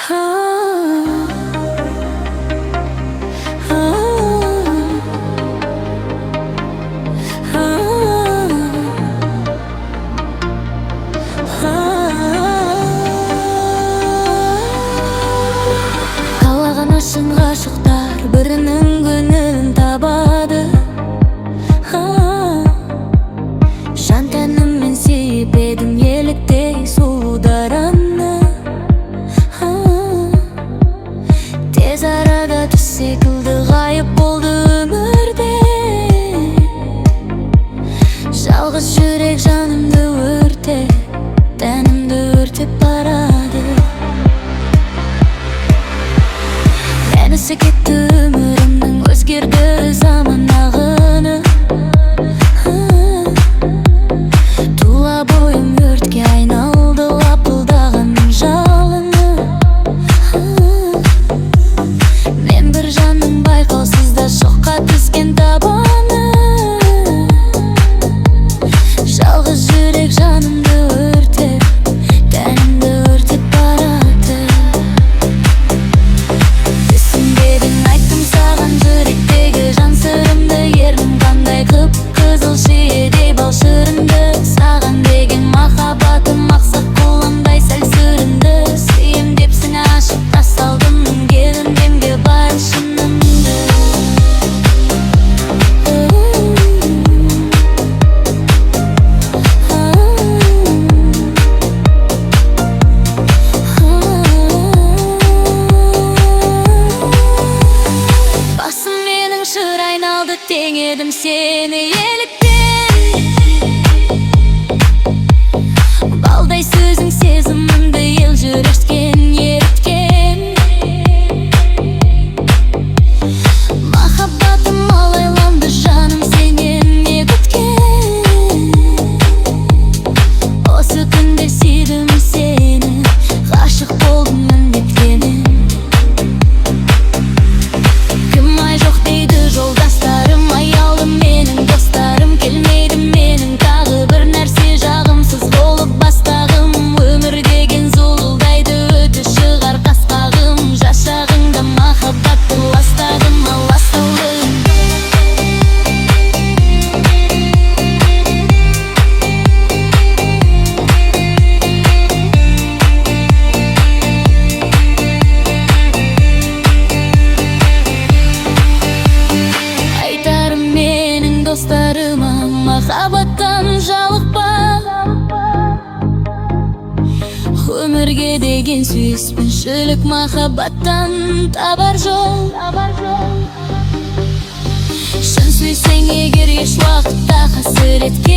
Қалаған үшін ғашықтар бірінің көңілін табады. Жан тәніммен сүйіп едім еліктей судараны. Тез арада түс секілді ғайып болды өмірде. Жалғыз жүрек жанымды өртеп, тәнімді өртеп барады. Мәнісі кетті өмірімнің, өзгерді заман ағыны. Тұла бойым өртке айналды, лапылдаған жалыны. Мен бір жанның байқаусызда шоққа түскен табаны. Жалғыз жүрек жанымды өртеп, тәнімді өртеп барады. Түсінбедің айттым саған жүректегі жан сырымды. Ернің қандай қып-қызыл шиедей бал шырынды. Саған деген махаббатым ақсақ қолымдай сәл сүрінді. Сүйем депсің ашып тасталдым, келін демге бар шынымды. Басым менің шыр айналды, теңедім сені еліктен. Балдай сөзің сезімімді ел жүректен еріткен. Махаббатым алайланды, жаным сенен не күткен. Осы күнде сүйдім сені, ғашық болдым үндеткенім. Кім ай жоқ дейді жолдастарым, аялды менің достарым. Келмейді менің тағы бір нәрсе жағымсыз болып бастағым. Өмір деген зуылдайды, өті шығар қасқағым. Жас шағыңда махаббатты ластадым, ал ластаудым. Айтарым менің достарыма, махаббаттан жалықпа. Өмірге деген сүйіспеншілік махаббаттан табар жол. Шын сүйсең егер еш уақытта қасіретке